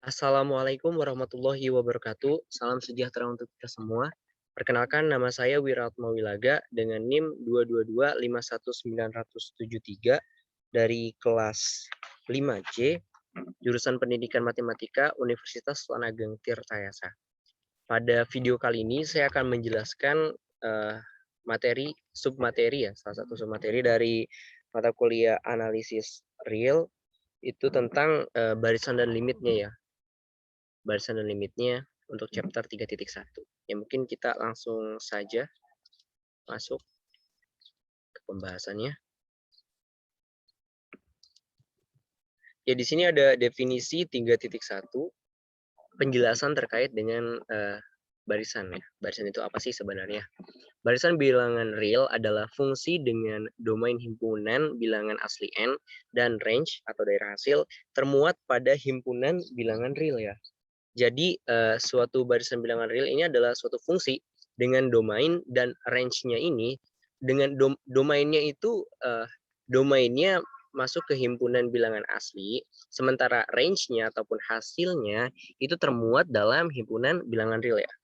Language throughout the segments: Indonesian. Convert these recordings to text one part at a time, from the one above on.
Assalamualaikum warahmatullahi wabarakatuh. Salam sejahtera untuk kita semua. Perkenalkan nama saya Wiratma Wilaga dengan NIM 222519073 dari kelas 5C, jurusan Pendidikan Matematika Universitas Lanageng Tirtayasa. Pada video kali ini saya akan menjelaskan submateri ya, salah satu submateri dari mata kuliah analisis real itu tentang barisan dan limitnya ya. Barisan dan limitnya untuk chapter 3.1. Ya mungkin kita langsung saja masuk ke pembahasannya. Ya di sini ada definisi 3.1, penjelasan terkait dengan barisan ya. Barisan itu apa sih sebenarnya? Barisan bilangan real adalah fungsi dengan domain himpunan bilangan asli n dan range atau daerah hasil termuat pada himpunan bilangan real ya. Jadi suatu barisan bilangan real ini adalah suatu fungsi dengan domain dan range-nya ini dengan domainnya itu domainnya masuk ke himpunan bilangan asli, sementara range-nya ataupun hasilnya itu termuat dalam himpunan bilangan real ya.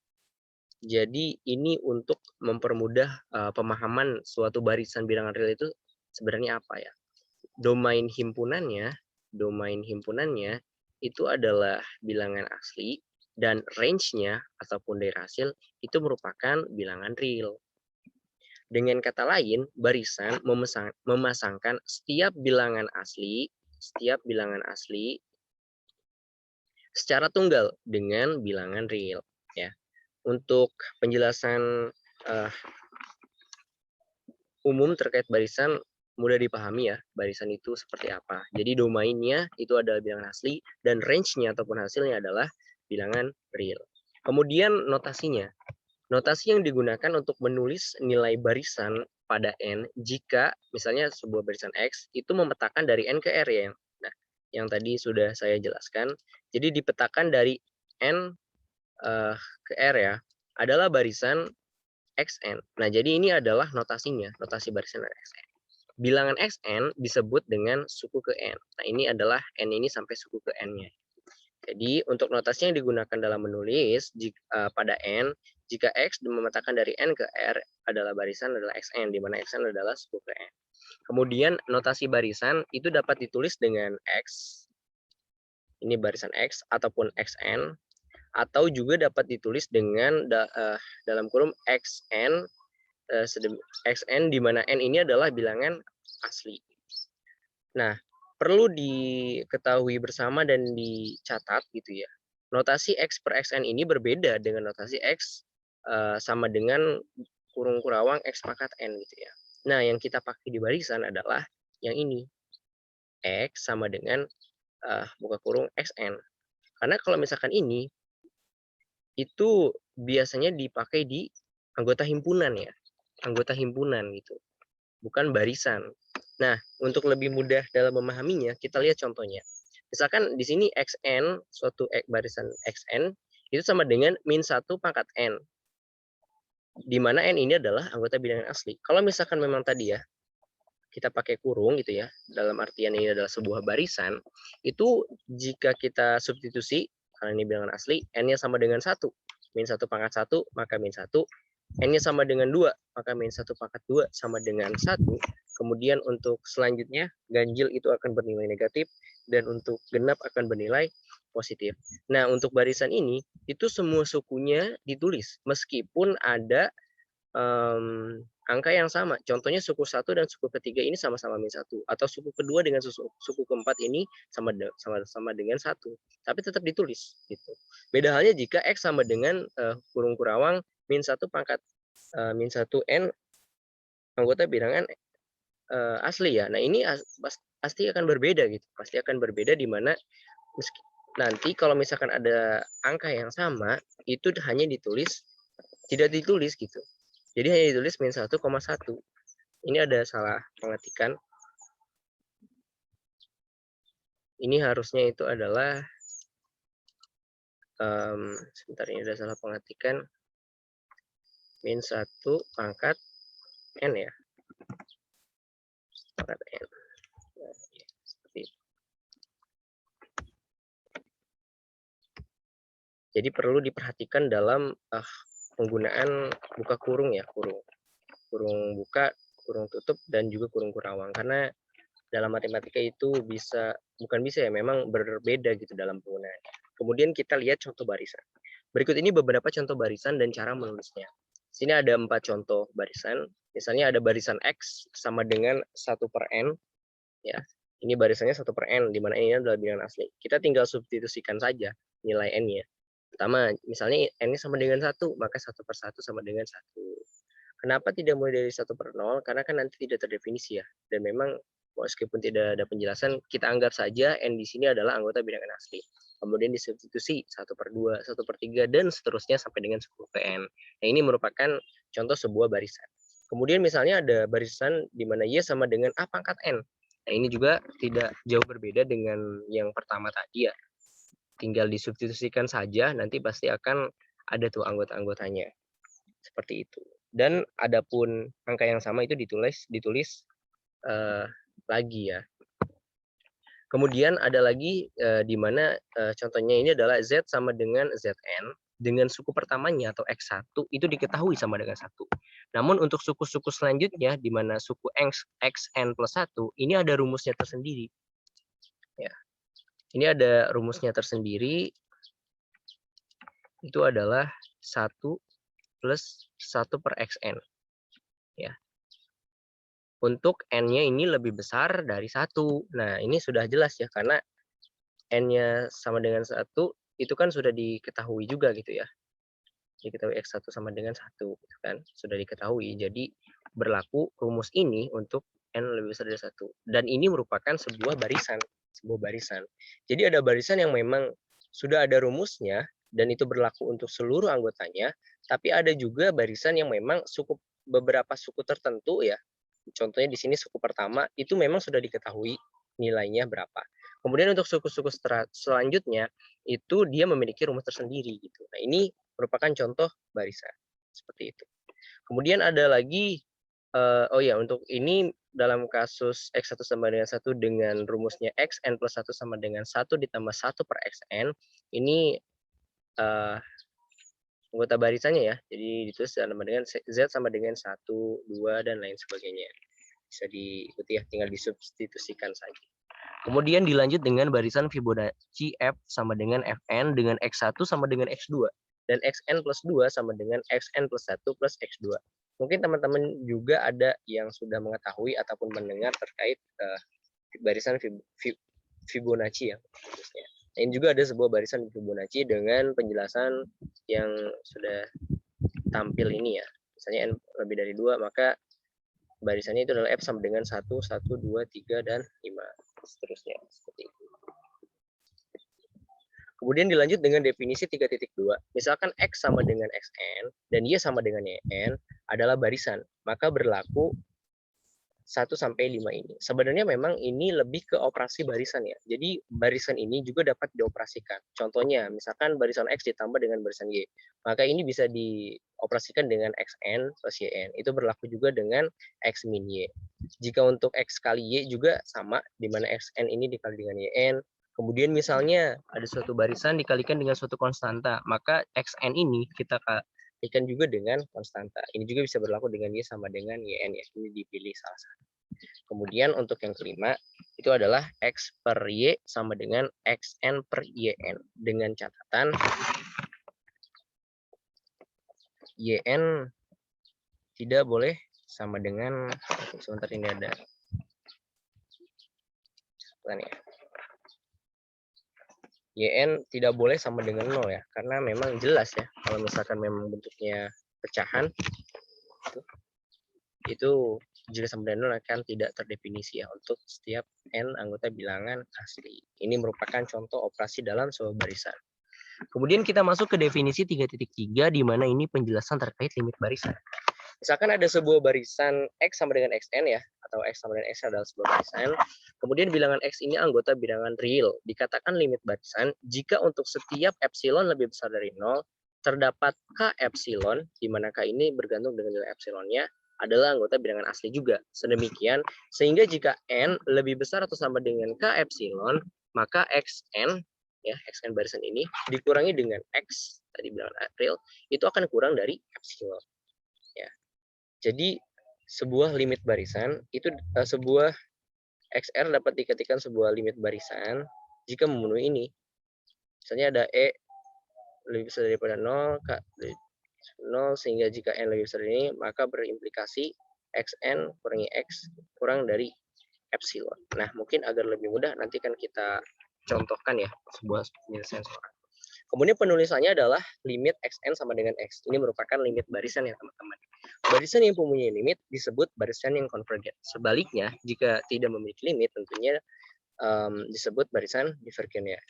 Jadi ini untuk mempermudah pemahaman suatu barisan bilangan real itu sebenarnya apa ya. Domain himpunannya itu adalah bilangan asli dan range-nya ataupun daerah hasil itu merupakan bilangan real. Dengan kata lain, barisan memasangkan setiap bilangan asli secara tunggal dengan bilangan real ya. Untuk penjelasan umum terkait barisan mudah dipahami ya, barisan itu seperti apa. Jadi domainnya itu adalah bilangan asli dan range-nya ataupun hasilnya adalah bilangan real. Kemudian notasinya. Notasi yang digunakan untuk menulis nilai barisan pada n jika misalnya sebuah barisan X itu memetakan dari n ke R ya. Nah, yang tadi sudah saya jelaskan. Jadi dipetakan dari n ke R ya, adalah barisan Xn. Nah, jadi ini adalah notasinya, notasi barisan Xn. Bilangan Xn disebut dengan suku ke N. Nah, ini adalah N ini sampai suku ke N-nya. Jadi, untuk notasi yang digunakan dalam menulis pada N, jika X memetakan dari N ke R adalah barisan adalah Xn, di mana Xn adalah suku ke N. Kemudian, notasi barisan itu dapat ditulis dengan X, ini barisan X, ataupun Xn, atau juga dapat ditulis dengan dalam kurung Xn, Xn di mana N ini adalah bilangan asli. Nah, perlu diketahui bersama dan dicatat gitu ya. Notasi X per Xn ini berbeda dengan notasi X sama dengan kurung kurawang X pangkat N gitu ya. Nah, yang kita pakai di barisan adalah yang ini. X sama dengan buka kurung Xn. Karena kalau misalkan ini, itu biasanya dipakai di anggota himpunan ya. Anggota himpunan gitu. Bukan barisan. Nah, untuk lebih mudah dalam memahaminya, kita lihat contohnya. Misalkan di sini Xn, suatu barisan Xn, itu sama dengan min 1 pangkat N. Di mana N ini adalah anggota bilangan asli. Kalau misalkan memang tadi ya, kita pakai kurung gitu ya, dalam artian ini adalah sebuah barisan, itu jika kita substitusi, karena ini bilangan asli, N-nya sama dengan 1. Min 1 pangkat 1, maka min 1. N-nya sama dengan 2, maka min 1 pangkat 2 sama dengan 1. Kemudian untuk selanjutnya, ganjil itu akan bernilai negatif, dan untuk genap akan bernilai positif. Nah, untuk barisan ini, itu semua sukunya ditulis, meskipun ada angka yang sama. Contohnya suku 1 dan suku ketiga ini sama-sama min 1. Atau suku kedua dengan suku keempat ini sama dengan 1. Tapi tetap ditulis. Gitu. Beda halnya jika X sama dengan kurung kurawang min 1 pangkat min 1 N anggota bilangan asli ya. Nah ini pasti akan berbeda gitu. Pasti akan berbeda di mana nanti kalau misalkan ada angka yang sama, itu hanya tidak ditulis gitu. Jadi hanya ditulis min 1,1. Ini ada salah pengetikan. Ini harusnya itu adalah sebentar, ini ada salah pengetikan. Min 1 pangkat N ya. Pangkat N. Nah, ya, seperti itu. Jadi perlu diperhatikan dalam penggunaan buka kurung ya, kurung buka, kurung tutup, dan juga kurung kurawang. Karena dalam matematika itu bukan bisa ya, memang berbeda gitu dalam penggunaan. Kemudian kita lihat contoh barisan. Berikut ini beberapa contoh barisan dan cara menulisnya. Sini ada 4 contoh barisan. Misalnya ada barisan X sama dengan 1/n. Ya, ini barisannya 1/n, di mana ini adalah bilangan asli. Kita tinggal substitusikan saja nilai n-nya. Pertama, misalnya n-nya sama dengan 1, maka 1/1 sama dengan 1. Kenapa tidak mulai dari 1/0? Karena kan nanti tidak terdefinisi ya. Dan memang meskipun tidak ada penjelasan, kita anggap saja n di sini adalah anggota bilangan asli. Kemudian disubstitusi 1/2, 1/3, dan seterusnya sampai dengan 10/n. Nah, ini merupakan contoh sebuah barisan. Kemudian misalnya ada barisan di mana y sama dengan a pangkat n. Nah, ini juga tidak jauh berbeda dengan yang pertama tadi ya. Tinggal disubstitusikan saja, nanti pasti akan ada tuh anggota-anggotanya. Seperti itu. Dan adapun angka yang sama itu ditulis lagi ya. Kemudian ada lagi di mana contohnya ini adalah Z sama dengan ZN dengan suku pertamanya atau X1 itu diketahui sama dengan 1. Namun untuk suku-suku selanjutnya di mana suku XN plus 1 ini ada rumusnya tersendiri. Ya. Ini ada rumusnya tersendiri. Itu adalah 1 plus 1/xn. Ya. Untuk n-nya ini lebih besar dari 1. Nah, ini sudah jelas ya, karena n-nya sama dengan 1, itu kan sudah diketahui juga gitu ya. Diketahui x1 sama dengan 1, gitu kan. Sudah diketahui, jadi berlaku rumus ini untuk n lebih besar dari 1. Dan ini merupakan sebuah barisan. Jadi ada barisan yang memang sudah ada rumusnya, dan itu berlaku untuk seluruh anggotanya, tapi ada juga barisan yang memang beberapa suku tertentu ya. Contohnya di sini suku pertama itu memang sudah diketahui nilainya berapa. Kemudian untuk suku-suku selanjutnya itu dia memiliki rumus tersendiri gitu. Nah, ini merupakan contoh barisan seperti itu. Kemudian ada lagi oh ya, untuk ini dalam kasus x1 sama dengan 1 dengan rumusnya xn plus 1 sama dengan 1 ditambah 1/xn, ini anggota barisannya ya. Jadi ditulis sama dengan Z sama dengan 1, 2, dan lain sebagainya. Bisa diikuti ya, tinggal disubstitusikan saja. Kemudian dilanjut dengan barisan Fibonacci F sama dengan Fn dengan X1 sama dengan X2. Dan Xn plus 2 sama dengan Xn plus 1 plus X2. Mungkin teman-teman juga ada yang sudah mengetahui ataupun mendengar terkait barisan Fibonacci ya. Nah, ini juga ada sebuah barisan Fibonacci dengan penjelasan yang sudah tampil ini ya. Misalnya n lebih dari 2, maka barisannya itu adalah F sama dengan 1, 1, 2, 3, dan 5. Seterusnya. Seperti itu. Kemudian dilanjut dengan definisi 3.2. Misalkan X sama dengan Xn dan Y sama dengan Yn adalah barisan, maka berlaku 1 sampai 5 ini. Sebenarnya memang ini lebih ke operasi barisan ya. Jadi barisan ini juga dapat dioperasikan. Contohnya, misalkan barisan X ditambah dengan barisan Y. Maka ini bisa dioperasikan dengan Xn plus Yn. Itu berlaku juga dengan X min Y. Jika untuk X kali Y juga sama, di mana Xn ini dikali dengan Yn. Kemudian misalnya ada suatu barisan dikalikan dengan suatu konstanta, maka Xn ini kita kalikan juga dengan konstanta. Ini juga bisa berlaku dengan Y sama dengan Yn ya. Ini dipilih salah satu. Kemudian untuk yang kelima itu adalah X per Y sama dengan Xn per Yn. Dengan catatan Yn tidak boleh sama dengan, sebentar ini ada ya. Yn tidak boleh sama dengan 0 ya, karena memang jelas ya, kalau misalkan memang bentuknya pecahan, itu jika sama dengan 0 akan tidak terdefinisi ya untuk setiap n anggota bilangan asli. Ini merupakan contoh operasi dalam sebuah barisan. Kemudian kita masuk ke definisi 3.3 di mana ini penjelasan terkait limit barisan. Misalkan ada sebuah barisan X sama dengan Xn ya, atau X sama dengan X adalah sebuah barisan. Kemudian bilangan X ini anggota bilangan real. Dikatakan limit barisan jika untuk setiap epsilon lebih besar dari 0, terdapat K epsilon, di mana K ini bergantung dengan nilai epsilonnya, adalah anggota bilangan asli juga. Sedemikian, sehingga jika N lebih besar atau sama dengan K epsilon, maka Xn ya, xn barisan ini dikurangi dengan x tadi bilangan real itu akan kurang dari epsilon ya. Jadi sebuah limit barisan itu sebuah XR dapat diketikkan sebuah limit barisan jika memenuhi ini. Misalnya ada E lebih besar daripada 0, K 0, sehingga jika N lebih besar dari ini, maka berimplikasi XN kurangi X kurang dari epsilon. Nah, mungkin agar lebih mudah, nanti kan kita contohkan ya, sebuah penyelesaian soal. Kemudian penulisannya adalah limit xn sama dengan x. Ini merupakan limit barisan ya teman-teman. Barisan yang mempunyai limit disebut barisan yang konvergen. Sebaliknya, jika tidak memiliki limit, tentunya disebut barisan divergen ya.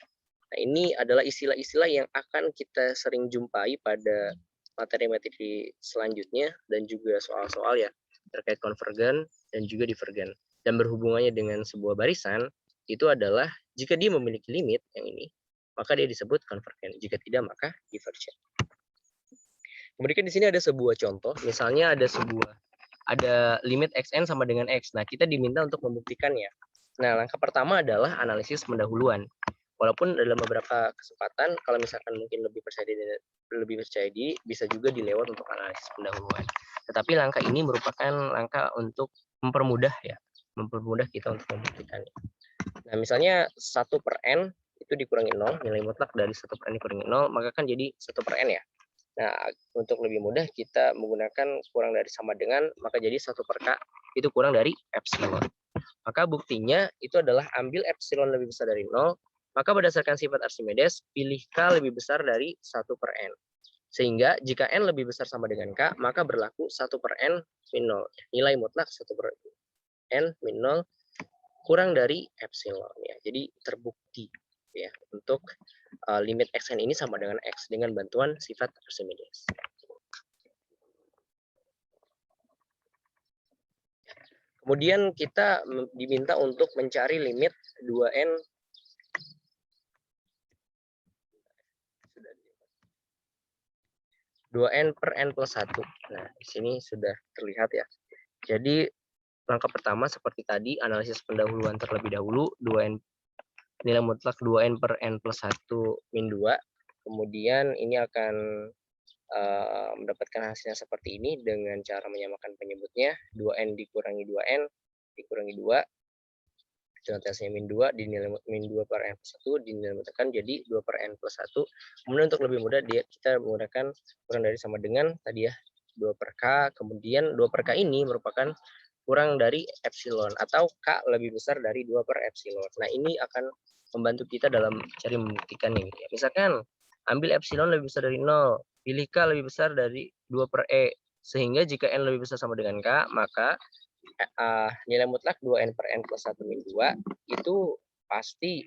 Nah, ini adalah istilah-istilah yang akan kita sering jumpai pada materi-materi selanjutnya dan juga soal-soal ya terkait konvergen dan juga divergen. Dan berhubungannya dengan sebuah barisan itu adalah jika dia memiliki limit yang ini, maka dia disebut konvergen. Jika tidak, maka divergen. Kemudian di sini ada sebuah contoh, misalnya ada limit xn sama dengan x. Nah, kita diminta untuk membuktikannya. Nah, langkah pertama adalah analisis pendahuluan. Walaupun dalam beberapa kesempatan, kalau misalkan mungkin lebih percaya diri, bisa juga dilewat untuk analisis pendahuluan. Tetapi langkah ini merupakan langkah untuk mempermudah kita untuk membuktikannya. Nah, misalnya 1 per n itu dikurangi 0, nilai mutlak dari 1 per n dikurangi 0, maka kan jadi 1 per n ya. Nah, untuk lebih mudah kita menggunakan kurang dari sama dengan, maka jadi 1 per k itu kurang dari epsilon. Maka buktinya itu adalah ambil epsilon lebih besar dari 0, maka berdasarkan sifat Archimedes, pilih k lebih besar dari 1 per n. Sehingga jika n lebih besar sama dengan k, maka berlaku 1 per n min 0. Nilai mutlak 1 per n min 0 kurang dari epsilon ya. Jadi terbukti ya untuk limit xn ini sama dengan x dengan bantuan sifat Archimedes. Kemudian kita diminta untuk mencari limit 2n 2n per n plus 1. Nah, di sini sudah terlihat ya. Jadi langkah pertama seperti tadi, analisis pendahuluan terlebih dahulu, 2n nilai mutlak 2n per n plus 1 min 2. Kemudian ini akan mendapatkan hasilnya seperti ini dengan cara menyamakan penyebutnya, 2n dikurangi 2n dikurangi 2, hasilnya min 2 dinilai min 2 per n plus 1 dinilai mutlakkan jadi 2 per n plus 1. Kemudian untuk lebih mudah kita menggunakan kurang dari sama dengan tadi ya 2 per k, kemudian 2 per k ini merupakan kurang dari epsilon atau k lebih besar dari 2 per epsilon. Nah, ini akan membantu kita dalam cari membuktikannya gitu ya. Misalkan ambil epsilon lebih besar dari 0, pilih k lebih besar dari 2 per e, sehingga jika n lebih besar sama dengan k, maka nilai mutlak 2n per n plus 1 min 2 itu pasti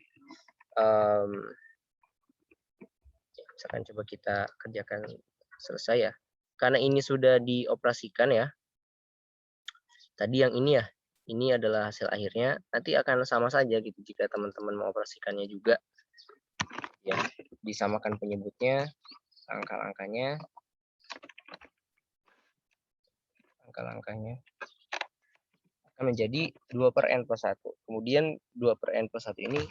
misalkan coba kita kerjakan selesai ya. Karena ini sudah dioperasikan ya. Tadi yang ini ya, ini adalah hasil akhirnya. Nanti akan sama saja gitu jika teman-teman mengoperasikannya juga. Ya, disamakan penyebutnya, angka-angkanya akan menjadi 2 per n plus 1. Kemudian 2 per n plus 1 ini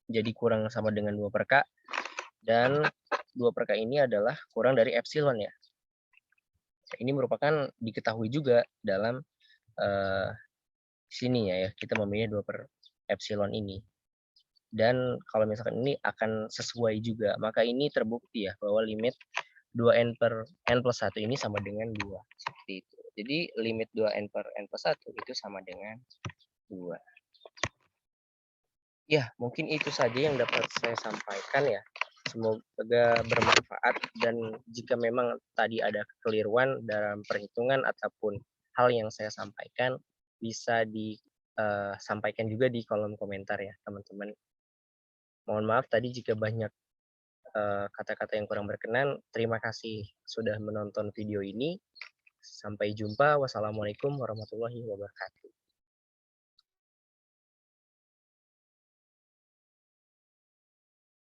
jadi kurang sama dengan 2 per k. Dan 2 per k ini adalah kurang dari epsilon ya. Ini merupakan diketahui juga dalam sini ya, kita memilih 2 per epsilon ini. Dan kalau misalkan ini akan sesuai juga, maka ini terbukti ya bahwa limit 2n per n plus 1 ini sama dengan 2. Seperti itu. Jadi limit 2n per n plus 1 itu sama dengan 2. Ya, mungkin itu saja yang dapat saya sampaikan ya. Semoga bermanfaat dan jika memang tadi ada kekeliruan dalam perhitungan ataupun hal yang saya sampaikan bisa disampaikan juga di kolom komentar ya teman-teman. Mohon maaf tadi jika banyak kata-kata yang kurang berkenan. Terima kasih sudah menonton video ini. Sampai jumpa. Wassalamualaikum warahmatullahi wabarakatuh.